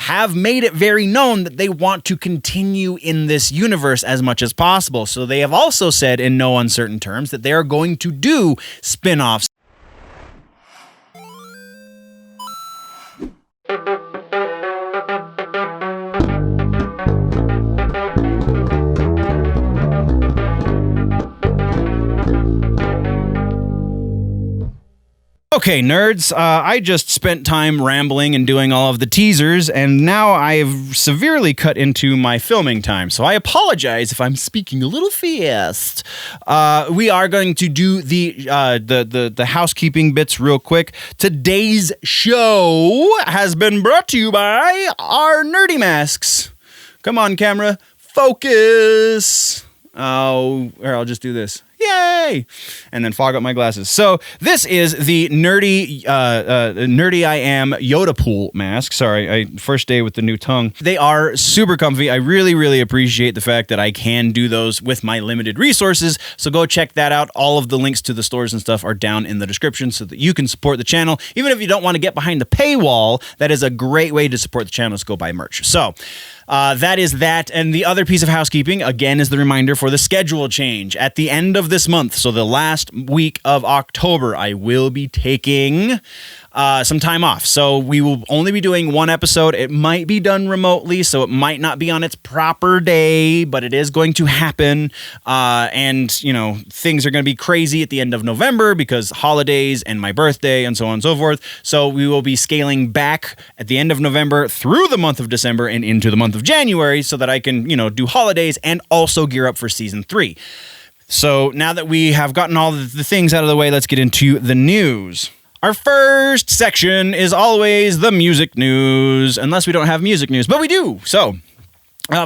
have made it very known that they want to continue in this universe as much as possible. So they have also said in no uncertain terms that they are going to do spin-offs. Okay, nerds, I just spent time rambling and doing all of the teasers, and now I have severely cut into my filming time, so I apologize if I'm speaking a little fast. We are going to do the housekeeping bits real quick. Today's show has been brought to you by our nerdy masks. Come on, camera, focus. Oh, here, I'll just do this. Yay! And then fog up my glasses. So this is the nerdy I am Yoda pool mask. Sorry, first day with the new tongue. They are super comfy. I really, really appreciate the fact that I can do those with my limited resources. So go check that out. All of the links to the stores and stuff are down in the description so that you can support the channel. Even if you don't want to get behind the paywall, that is a great way to support the channel. So go buy merch. So that is that. And the other piece of housekeeping, again, is the reminder for the schedule change. At the end of this month, so the last week of October, I will be taking some time off. So we will only be doing one episode. It might be done remotely, so it might not be on its proper day, but it is going to happen. And, you know, things are going to be crazy at the end of November because holidays and my birthday and so on and so forth. So we will be scaling back at the end of November through the month of December and into the month of January so that I can, you know, do holidays and also gear up for season 3. So now that we have gotten all the things out of the way, let's get into the news. Our first section is always the music news, unless we don't have music news, but we do. So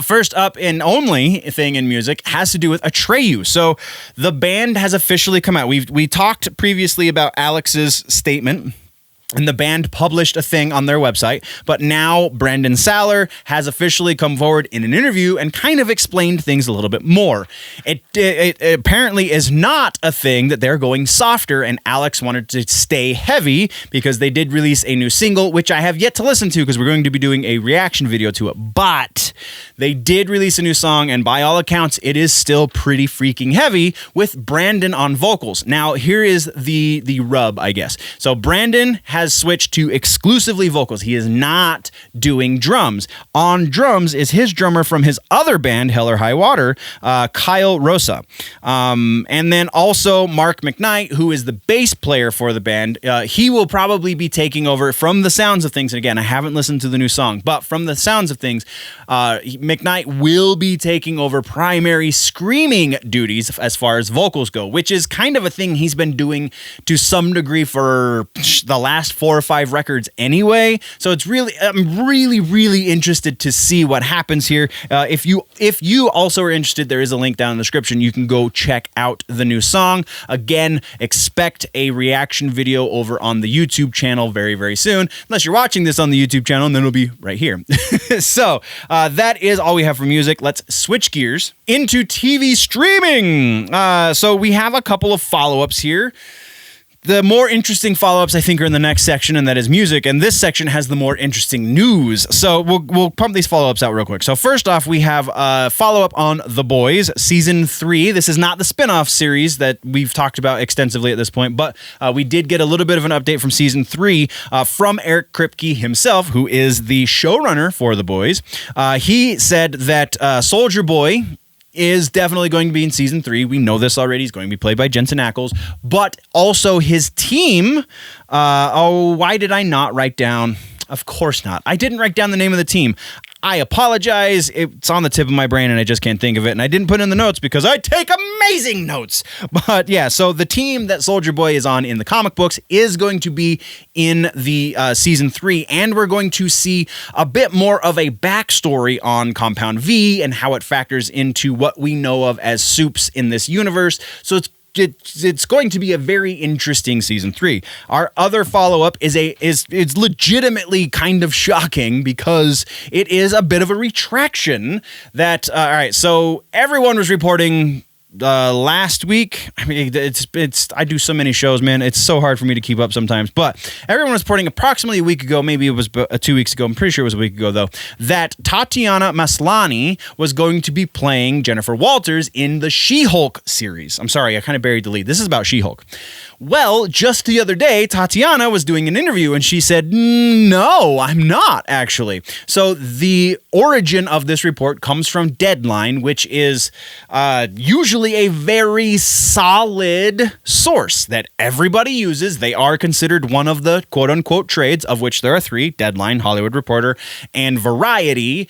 first up and only thing in music has to do with Atreyu. So the band has officially come out. We talked previously about Alex's statement, and the band published a thing on their website, but now Brandon Saller has officially come forward in an interview and kind of explained things a little bit more. It apparently is not a thing that they're going softer, and Alex wanted to stay heavy because they did release a new single, which I have yet to listen to because we're going to be doing a reaction video to it, but they did release a new song, and by all accounts, it is still pretty freaking heavy with Brandon on vocals. Now, here is the rub, I guess. So Brandon has switched to exclusively vocals. He is not doing drums. On drums is his drummer from his other band, Hell or High Water, Kyle Rosa. And then also Marc McKnight, who is the bass player for the band. He will probably be taking over from the sounds of things. And again, I haven't listened to the new song, but from the sounds of things, McKnight will be taking over primary screaming duties as far as vocals go, which is kind of a thing he's been doing to some degree for the last 4 or 5 records anyway. So it's I'm really interested to see what happens here. If you also are interested, there is a link down in the description. You can go check out the new song. Again, expect a reaction video over on the YouTube channel very, very soon. Unless you're watching this on the YouTube channel, and then it'll be right here. So that is all we have for music. Let's switch gears into TV streaming. So we have a couple of follow-ups here. The more interesting follow-ups, I think, are in the next section, and that is music. And this section has the more interesting news. So we'll pump these follow-ups out real quick. So first off, we have a follow-up on The Boys, Season 3. This is not the spin-off series that we've talked about extensively at this point, but we did get a little bit of an update from Season 3 from Eric Kripke himself, who is the showrunner for The Boys. He said that Soldier Boy is definitely going to be in season 3. We know this already. He's going to be played by Jensen Ackles, but also his team. Why did I not write down? Of course not. I didn't write down the name of the team. I apologize. It's on the tip of my brain and I just can't think of it. And I didn't put it in the notes because I take amazing notes. But yeah, so the team that Soldier Boy is on in the comic books is going to be in the season 3. And we're going to see a bit more of a backstory on Compound V and how it factors into what we know of as soups in this universe. So it's going to be a very interesting season 3. Our other follow-up is legitimately kind of shocking because it is a bit of a retraction that all right, so everyone was reporting last week. I mean, I do so many shows, man. It's so hard for me to keep up sometimes. But everyone was reporting approximately a week ago, maybe it was 2 weeks ago. I'm pretty sure it was a week ago, though, that Tatiana Maslany was going to be playing Jennifer Walters in the She-Hulk series. I'm sorry, I kind of buried the lead. This is about She-Hulk. Well, just the other day, Tatiana was doing an interview and she said, no, I'm not, actually. So the origin of this report comes from Deadline, which is usually a very solid source that everybody uses. They are considered one of the quote-unquote trades, of which there are three: Deadline, Hollywood Reporter, and Variety.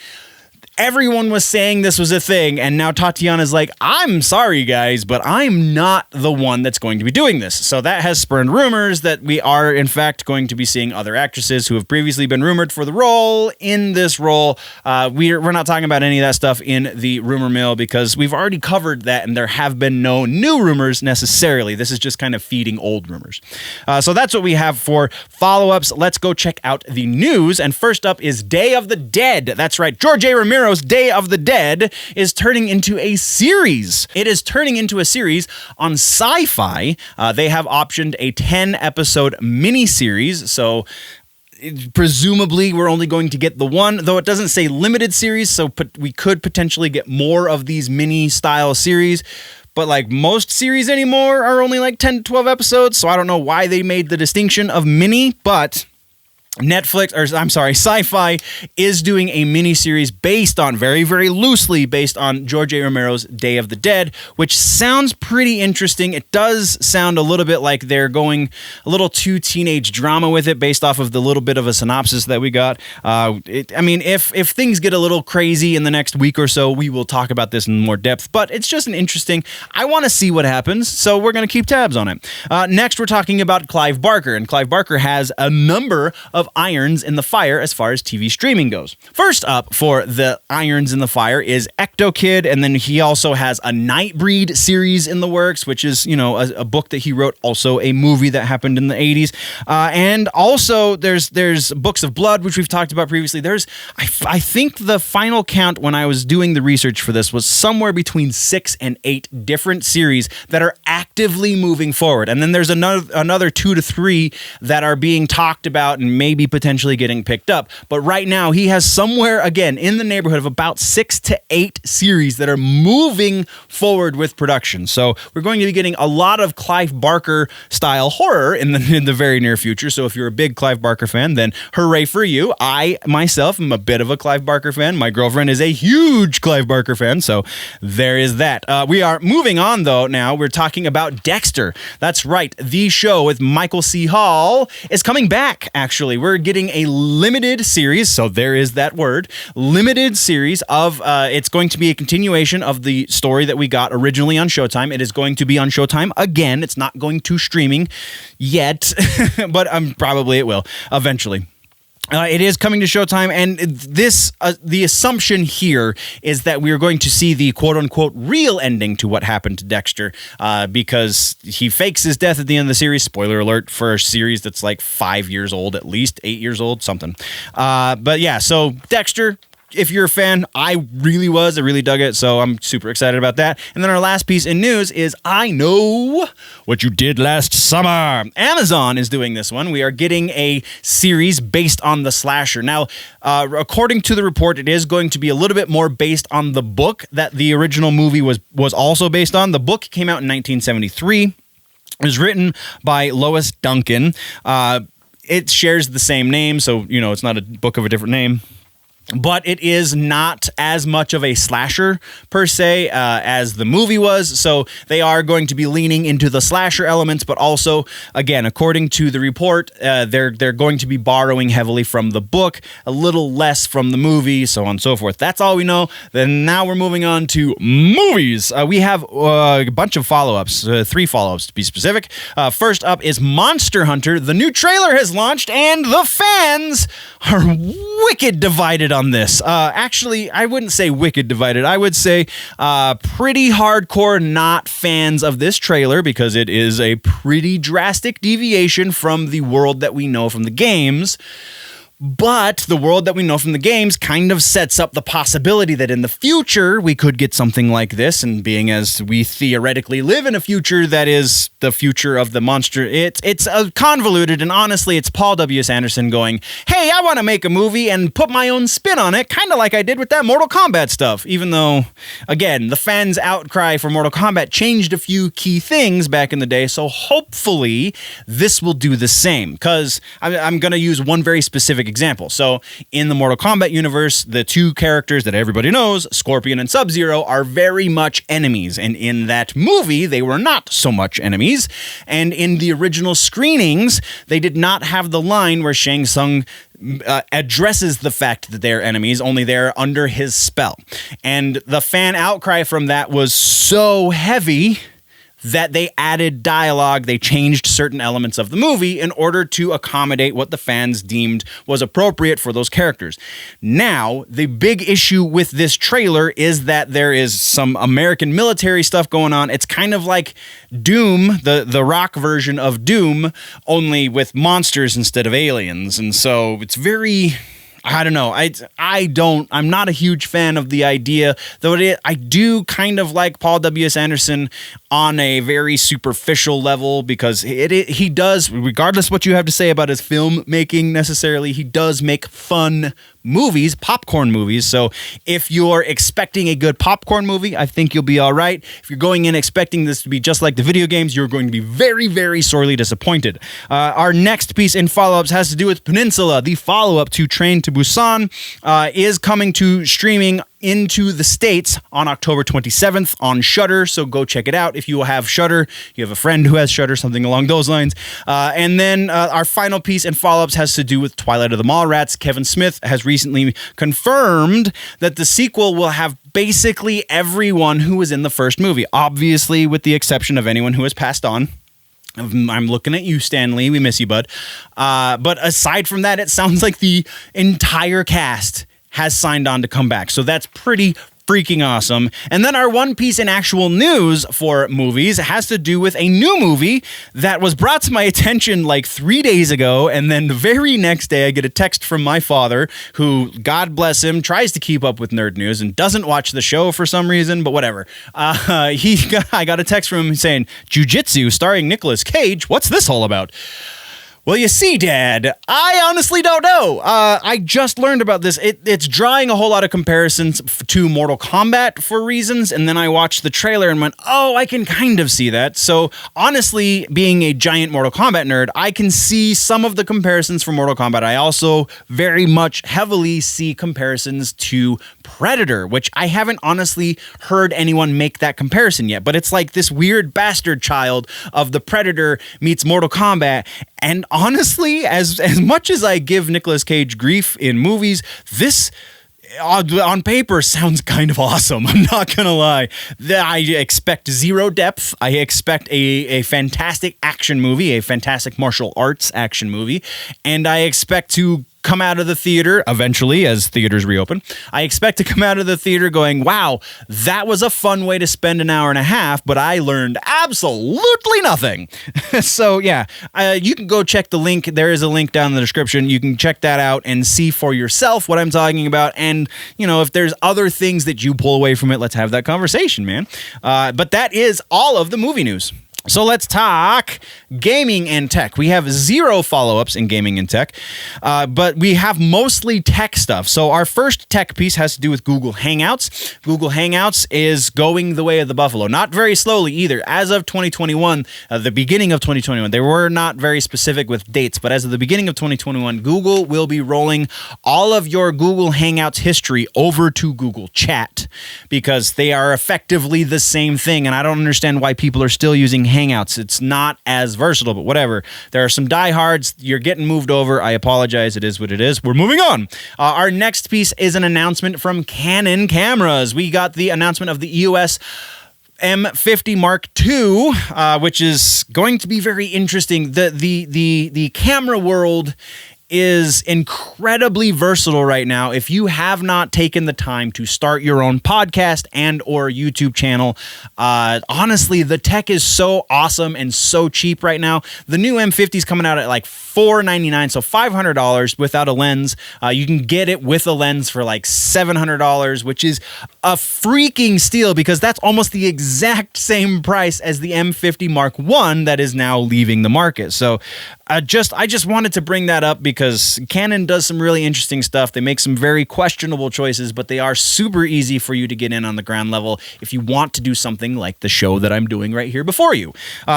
Everyone was saying this was a thing, and now Tatiana's like, I'm sorry, guys, but I'm not the one that's going to be doing this. So that has spurned rumors that we are, in fact, going to be seeing other actresses who have previously been rumored for the role in this role. We're not talking about any of that stuff in the rumor mill because we've already covered that, and there have been no new rumors necessarily. This is just kind of feeding old rumors. So that's what we have for follow-ups. Let's go check out the news, and first up is Day of the Dead. That's right, George A Romero Day of the Dead is turning into a series. It is turning into a series on Syfy. They have optioned a 10-episode miniseries, so presumably we're only going to get the one, though it doesn't say limited series, so we could potentially get more of these mini-style series. But like most series anymore are only like 10 to 12 episodes, so I don't know why they made the distinction of mini, but Syfy is doing a miniseries based on, very, very loosely based on George A. Romero's Day of the Dead, which sounds pretty interesting. It does sound a little bit like they're going a little too teenage drama with it based off of the little bit of a synopsis that we got. If things get a little crazy in the next week or so, we will talk about this in more depth, but it's just an interesting, I want to see what happens, so we're going to keep tabs on it. Next, we're talking about Clive Barker, and Clive Barker has a number of irons in the fire as far as TV streaming goes. First up for the irons in the fire is Ectokid, and then he also has a Nightbreed series in the works, which is, a book that he wrote, also a movie that happened in the 80s. And also there's Books of Blood, which we've talked about previously. I think the final count when I was doing the research for this was somewhere between 6 and 8 different series that are actively moving forward. And then there's another 2 to 3 that are being talked about and maybe potentially getting picked up. But right now, he has somewhere, again, in the neighborhood of about 6 to 8 series that are moving forward with production. So we're going to be getting a lot of Clive Barker style horror in the very near future. So if you're a big Clive Barker fan, then hooray for you. I, myself, am a bit of a Clive Barker fan. My girlfriend is a huge Clive Barker fan. So there is that. We are moving on, though, now. We're talking about Dexter. That's right. The show with Michael C. Hall is coming back, actually. We're getting a limited series, so there is that word, limited series of, it's going to be a continuation of the story that we got originally on Showtime. It is going to be on Showtime again. It's not going to streaming yet, but probably it will eventually. It is coming to Showtime, and the assumption here is that we are going to see the quote-unquote real ending to what happened to Dexter, because he fakes his death at the end of the series. Spoiler alert for a series that's like 5 years old, at least 8 years old, something. But yeah, so Dexter, if you're a fan, I really dug it, so I'm super excited about that. And then our last piece in news is I Know What You Did Last Summer. Amazon is doing this one. We are getting a series based on the slasher. Now, according to the report, it is going to be a little bit more based on the book that the original movie was also based on. The book came out in 1973. It was written by Lois Duncan. It shares the same name, so, it's not a book of a different name. But it is not as much of a slasher, per se, as the movie was. So they are going to be leaning into the slasher elements, but also, again, according to the report, they're going to be borrowing heavily from the book, a little less from the movie, so on and so forth. That's all we know. Then now we're moving on to movies. We have a bunch of follow-ups, 3 follow-ups to be specific. First up is Monster Hunter. The new trailer has launched, and the fans are wicked divided on this. Actually, I wouldn't say wicked divided. I would say pretty hardcore not fans of this trailer because it is a pretty drastic deviation from the world that we know from the games. But the world that we know from the games kind of sets up the possibility that in the future we could get something like this. And being as we theoretically live in a future that is the future of the monster, it's convoluted. And honestly, it's Paul W. S. Anderson going, hey, I want to make a movie and put my own spin on it, kind of like I did with that Mortal Kombat stuff. Even though, again, the fans' outcry for Mortal Kombat changed a few key things back in the day. So hopefully this will do the same. Because I'm going to use one very specific example. So in the Mortal Kombat universe, the two characters that everybody knows, Scorpion and Sub-Zero, are very much enemies. And in that movie, they were not so much enemies. And in the original screenings, they did not have the line where Shang Tsung addresses the fact that they're enemies, only they're under his spell. And the fan outcry from that was so heavy that they added dialogue, they changed certain elements of the movie in order to accommodate what the fans deemed was appropriate for those characters. Now, the big issue with this trailer is that there is some American military stuff going on. It's kind of like Doom, the Rock version of Doom, only with monsters instead of aliens. And so it's very... I don't know. I'm not a huge fan of the idea, though I do kind of like Paul W. S. Anderson on a very superficial level, because he does, regardless what you have to say about his filmmaking necessarily, he does make fun movies, popcorn movies. So if you're expecting a good popcorn movie, I think you'll be all right. If you're going in expecting this to be just like the video games, you're going to be very, very sorely disappointed. Our next piece in follow-ups has to do with Peninsula, the follow-up to Train to Busan, is coming to streaming into the States on October 27th on Shudder, so go check it out. If you have Shudder, you have a friend who has Shudder, something along those lines. And then our final piece in follow-ups has to do with Twilight of the Mallrats. Kevin Smith has recently confirmed that the sequel will have basically everyone who was in the first movie, obviously with the exception of anyone who has passed on. I'm looking at you, Stan Lee. We miss you, bud. But aside from that, it sounds like the entire cast has signed on to come back. So that's pretty freaking awesome. And then our one piece in actual news for movies has to do with a new movie that was brought to my attention like 3 days ago. And then the very next day I get a text from my father, who, God bless him, tries to keep up with nerd news and doesn't watch the show for some reason, but whatever. I got a text from him saying, Jiu-Jitsu starring Nicolas Cage. What's this all about? Well, you see, Dad, I honestly don't know. I just learned about this. It's drawing a whole lot of comparisons to Mortal Kombat for reasons, and then I watched the trailer and went, oh, I can kind of see that. So, honestly, being a giant Mortal Kombat nerd, I can see some of the comparisons from Mortal Kombat. I also very much heavily see comparisons to Predator, which I haven't honestly heard anyone make that comparison yet, but it's like this weird bastard child of the Predator meets Mortal Kombat. And honestly, as much as I give Nicolas Cage grief in movies, this on paper sounds kind of awesome. I'm not gonna lie. I expect zero depth. I expect a fantastic action movie, a fantastic martial arts action movie, and I expect to come out of the theater eventually as theaters reopen. I expect to come out of the theater going, wow, that was a fun way to spend an hour and a half, but I learned absolutely nothing. So yeah, you can go check the link. There is a link down in the description. You can check that out and see for yourself what I'm talking about. And if there's other things that you pull away from it, let's have that conversation, man. But that is all of the movie news. So let's talk gaming and tech. We have zero follow-ups in gaming and tech, but we have mostly tech stuff. So our first tech piece has to do with Google Hangouts. Google Hangouts is going the way of the buffalo. Not very slowly either. As of 2021, the beginning of 2021, they were not very specific with dates, but as of the beginning of 2021, Google will be rolling all of your Google Hangouts history over to Google Chat, because they are effectively the same thing, and I don't understand why people are still using Hangouts. It's not as versatile, but whatever. There are some diehards. You're getting moved over. I apologize. It is what it is. We're moving on. Our next piece is an announcement from Canon Cameras. We got the announcement of the EOS M50 Mark II, which is going to be very interesting. The camera world is incredibly versatile right now. If you have not taken the time to start your own podcast and or YouTube channel, honestly, the tech is so awesome and so cheap right now. The new M50 is coming out at like $499, so $500 without a lens. You can get it with a lens for like $700, which is a freaking steal because that's almost the exact same price as the M50 Mark I that is now leaving the market. So I just wanted to bring that up because Canon does some really interesting stuff. They make some very questionable choices, but they are super easy for you to get in on the ground level if you want to do something like the show that I'm doing right here before you.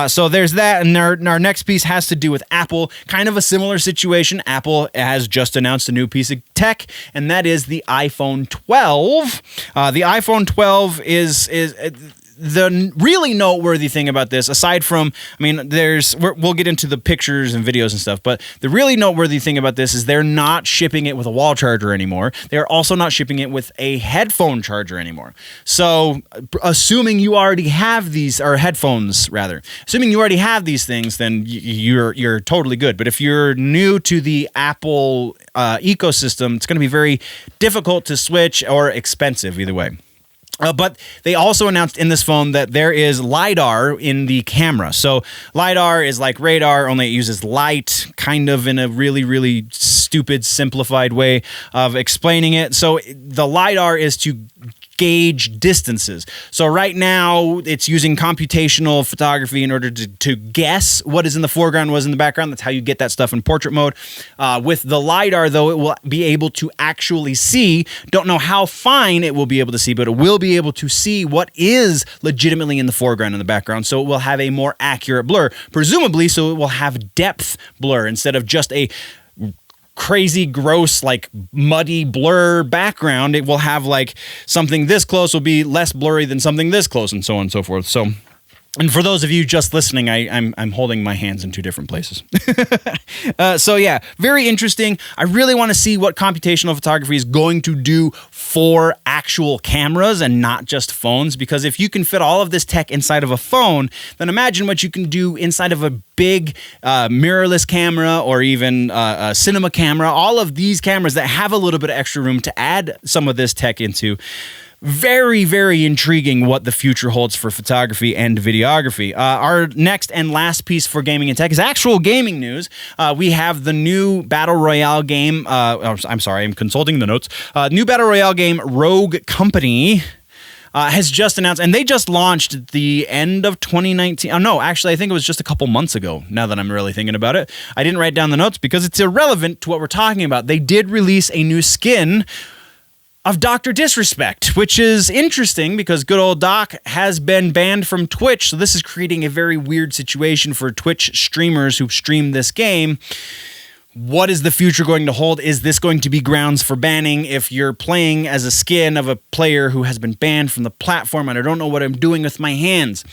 So there's that, and our next piece has to do with Apple. Kind of a similar situation. Apple has just announced a new piece of tech, and that is the iPhone 12. The iPhone 12 is the really noteworthy thing about this, aside from, I mean, we'll get into the pictures and videos and stuff, but the really noteworthy thing about this is they're not shipping it with a wall charger anymore. They're also not shipping it with a headphone charger anymore. So, assuming you already have these, or headphones rather, assuming you already have these things, then you're totally good. But if you're new to the Apple ecosystem, it's going to be very difficult to switch or expensive either way. But they also announced in this phone that there is Lidar in the camera. So Lidar is like radar, only it uses light, kind of in a really, really stupid, simplified way of explaining it. So the Lidar is to gauge distances. So right now it's using computational photography in order to guess what is in the foreground, what is in the background. That's how you get that stuff in portrait mode. With the Lidar, though, it will be able to actually see. Don't know how fine it will be able to see, but it will be able to see what is legitimately in the foreground and the background. So it will have a more accurate blur, presumably, so it will have depth blur instead of just a crazy, gross, like muddy blur background. It will have like something this close will be less blurry than something this close, and so on and so forth. So, and for those of you just listening, I'm holding my hands in two different places. So yeah, very interesting. I really want to see what computational photography is going to do for actual cameras and not just phones, because if you can fit all of this tech inside of a phone, then imagine what you can do inside of a big mirrorless camera or even a cinema camera. All of these cameras that have a little bit of extra room to add some of this tech into. Very, very intriguing what the future holds for photography and videography. Our next and last piece for gaming and tech is actual gaming news. We have the new Battle Royale game. I'm sorry, I'm consulting the notes. New Battle Royale game, Rogue Company, has just announced, and they just launched at the end of 2019. Oh, no, actually, I think it was just a couple months ago, now that I'm really thinking about it. I didn't write down the notes because it's irrelevant to what we're talking about. They did release a new skin of Dr. Disrespect, which is interesting because good old Doc has been banned from Twitch, so this is creating a very weird situation for Twitch streamers who stream this game. What is the future going to hold? Is this going to be grounds for banning if you're playing as a skin of a player who has been banned from the platform and I don't know what I'm doing with my hands?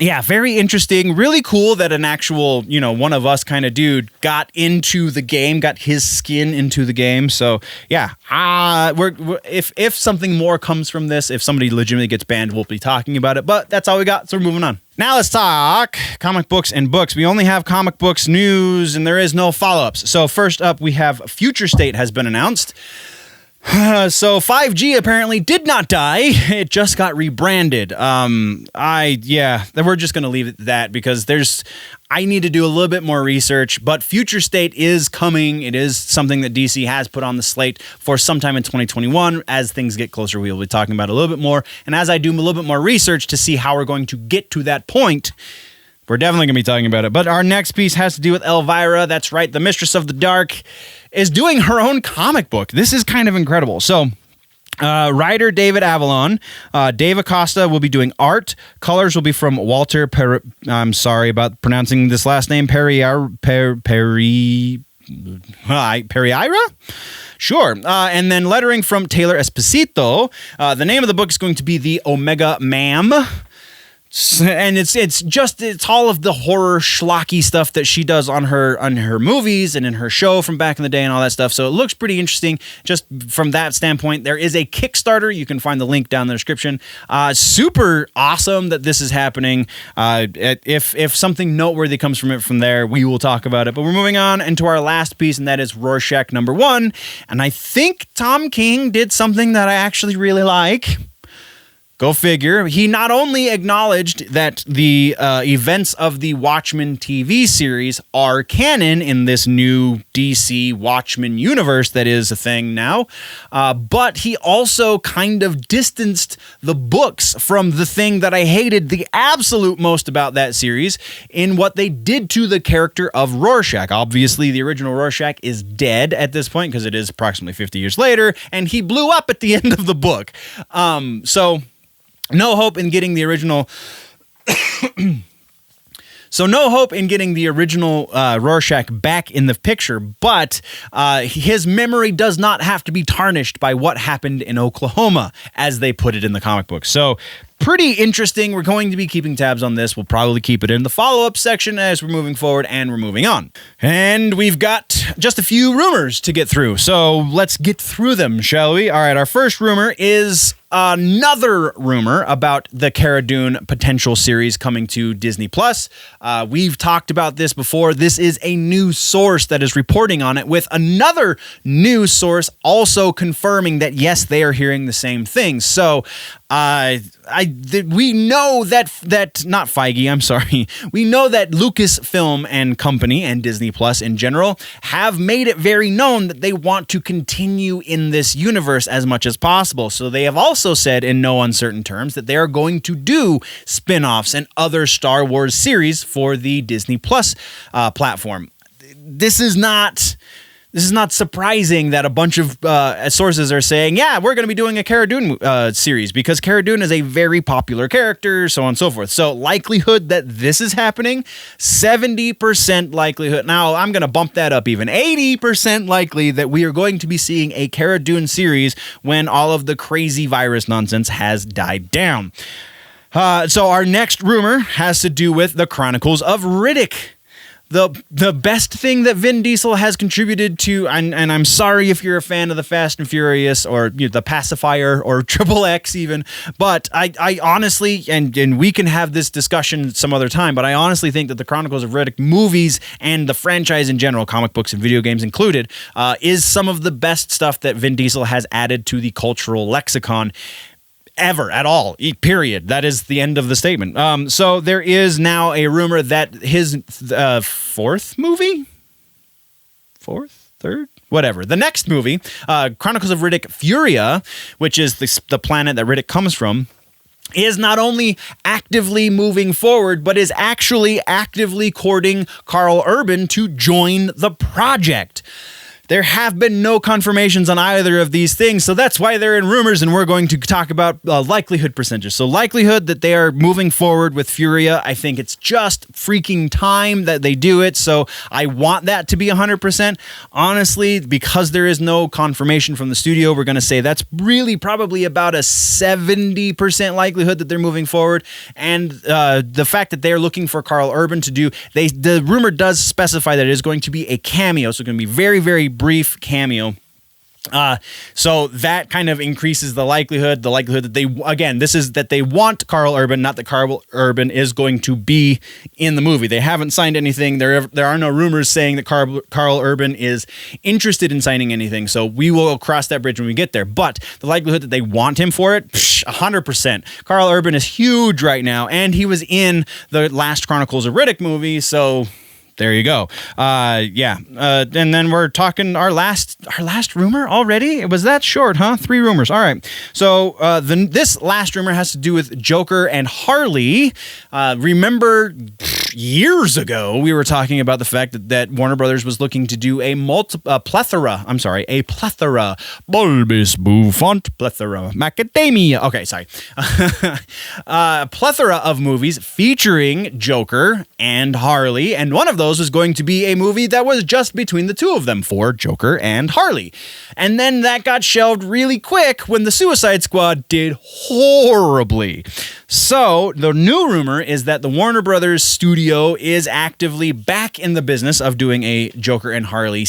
Yeah, very interesting. Really cool that an actual, one of us kind of dude got into the game, got his skin into the game. So yeah, if something more comes from this, if somebody legitimately gets banned, we'll be talking about it. But that's all we got. So we're moving on. Now let's talk comic books and books. We only have comic books news, and there is no follow-ups. So first up, we have Future State has been announced. So 5G apparently did not die. It just got rebranded. We're just going to leave it at that because I need to do a little bit more research, but Future State is coming. It is something that DC has put on the slate for sometime in 2021. As things get closer, we will be talking about it a little bit more. And as I do a little bit more research to see how we're going to get to that point, we're definitely going to be talking about it. But our next piece has to do with Elvira. That's right. The Mistress of the Dark is doing her own comic book. This is kind of incredible. So writer David Avalon, Dave Acosta will be doing art. Colors will be from Walter I'm sorry about pronouncing this last name. Pereira? Sure. And then lettering from Taylor Esposito. The name of the book is going to be The Omega Ma'am. And it's all of the horror schlocky stuff that she does on her movies and in her show from back in the day and all that stuff. So it looks pretty interesting just from that standpoint. There is a Kickstarter. You can find the link down in the description. Super awesome that this is happening. If something noteworthy comes from it from there, we will talk about it. But we're moving on into our last piece, and that is Rorschach #1. And I think Tom King did something that I actually really like. Go figure. He not only acknowledged that the events of the Watchmen TV series are canon in this new DC Watchmen universe that is a thing now, but he also kind of distanced the books from the thing that I hated the absolute most about that series in what they did to the character of Rorschach. Obviously, the original Rorschach is dead at this point because it is approximately 50 years later, and he blew up at the end of the book. No hope in getting the original. So no hope in getting the original Rorschach back in the picture, but his memory does not have to be tarnished by what happened in Oklahoma, as they put it in the comic book. So pretty interesting. We're going to be keeping tabs on this. We'll probably keep it in the follow-up section as we're moving forward, and we're moving on. And we've got just a few rumors to get through, so let's get through them, shall we? All right, our first rumor is another rumor about the Cara Dune potential series coming to Disney+. We've talked about this before. This is a new source that is reporting on it, with another news source also confirming that, yes, they are hearing the same thing. So we know that not Feige, I'm sorry. We know that Lucasfilm and Company and Disney Plus in general have made it very known that they want to continue in this universe as much as possible. So they have also said in no uncertain terms that they are going to do spin-offs and other Star Wars series for the Disney Plus platform. This is not surprising that a bunch of sources are saying, yeah, we're going to be doing a Cara Dune series because Cara Dune is a very popular character, so on and so forth. So likelihood that this is happening, 70% likelihood. Now, I'm going to bump that up even. 80% likely that we are going to be seeing a Cara Dune series when all of the crazy virus nonsense has died down. So our next rumor has to do with the Chronicles of Riddick. The best thing that Vin Diesel has contributed to, and I'm sorry if you're a fan of the Fast and Furious or the Pacifier or Triple X even, but I honestly, and we can have this discussion some other time, but I honestly think that the Chronicles of Riddick movies and the franchise in general, comic books and video games included, is some of the best stuff that Vin Diesel has added to the cultural lexicon ever at all, period. That is the end of the statement. So there is now a rumor that his third, whatever, the next movie, Chronicles of Riddick Furia, which is the planet that Riddick comes from, is not only actively moving forward, but is actually actively courting Karl Urban to join the project. There have been no confirmations on either of these things, so that's why they're in rumors, and we're going to talk about likelihood percentages. So likelihood that they are moving forward with Furia, I think it's just freaking time that they do it, so I want that to be 100%. Honestly, because there is no confirmation from the studio, we're going to say that's really probably about a 70% likelihood that they're moving forward, and the fact that they're looking for Karl Urban to do, the rumor does specify that it is going to be a cameo, so it's going to be very, very brief cameo. So that kind of increases the likelihood that they, again, this is that they want Karl Urban, not that Karl Urban is going to be in the movie. They haven't signed anything. There are no rumors saying that Karl Urban is interested in signing anything. So we will cross that bridge when we get there. But the likelihood that they want him for it, 100%. Karl Urban is huge right now, and he was in the last Chronicles of Riddick movie, so there you go. And then we're talking our last rumor already. It was that short, huh? 3 rumors. All right. So this last rumor has to do with Joker and Harley. Remember years ago we were talking about the fact that Warner Brothers was looking to do a plethora, bulbous bouffant plethora macadamia. Okay, sorry. A plethora of movies featuring Joker and Harley, and one of those those was going to be a movie that was just between the two of them for Joker and Harley. And then that got shelved really quick when the Suicide Squad did horribly. So the new rumor is that the Warner Brothers studio is actively back in the business of doing a Joker and Harley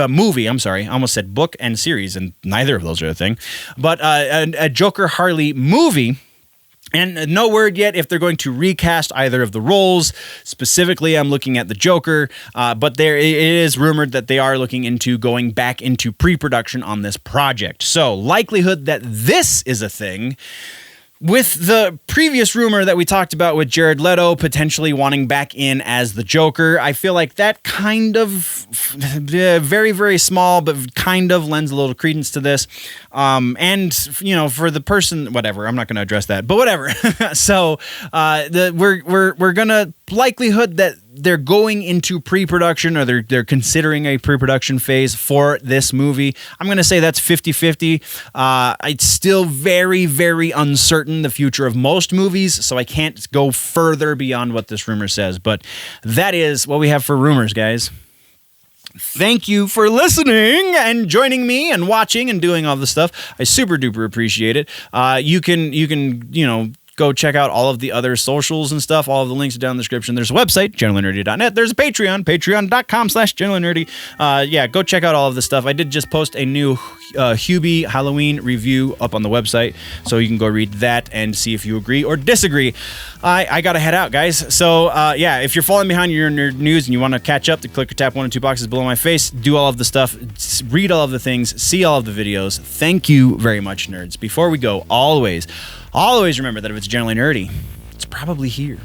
movie. I'm sorry, I almost said book and series, and neither of those are a thing. But a Joker Harley movie. And no word yet if they're going to recast either of the roles. Specifically, I'm looking at the Joker, but it is rumored that they are looking into going back into pre-production on this project. So, likelihood that this is a thing. With the previous rumor that we talked about with Jared Leto potentially wanting back in as the Joker, I feel like that kind of very, very small, but kind of lends a little credence to this. And, you know, for the person, whatever, I'm not going to address that, but whatever. So we're going to likelihood that they're going into pre-production or they're considering a pre-production phase for this movie. I'm going to say that's 50-50. It's still very, very uncertain, the future of most movies, so I can't go further beyond what this rumor says. But that is what we have for rumors, guys. Thank you for listening and joining me and watching and doing all this stuff. I super duper appreciate it. You can, you know, go check out all of the other socials and stuff. All of the links are down in the description. There's a website, generallynerdy.net. There's a Patreon, patreon.com/generallynerdy. Yeah, go check out all of the stuff. I did just post a new Hubie Halloween review up on the website, so you can go read that and see if you agree or disagree. I gotta head out, guys. So yeah, if you're falling behind your nerd news and you want to catch up, click or tap one or two boxes below my face. Do all of the stuff, read all of the things, see all of the videos. Thank you very much, nerds. Before we go, always remember that if it's generally nerdy, it's probably here.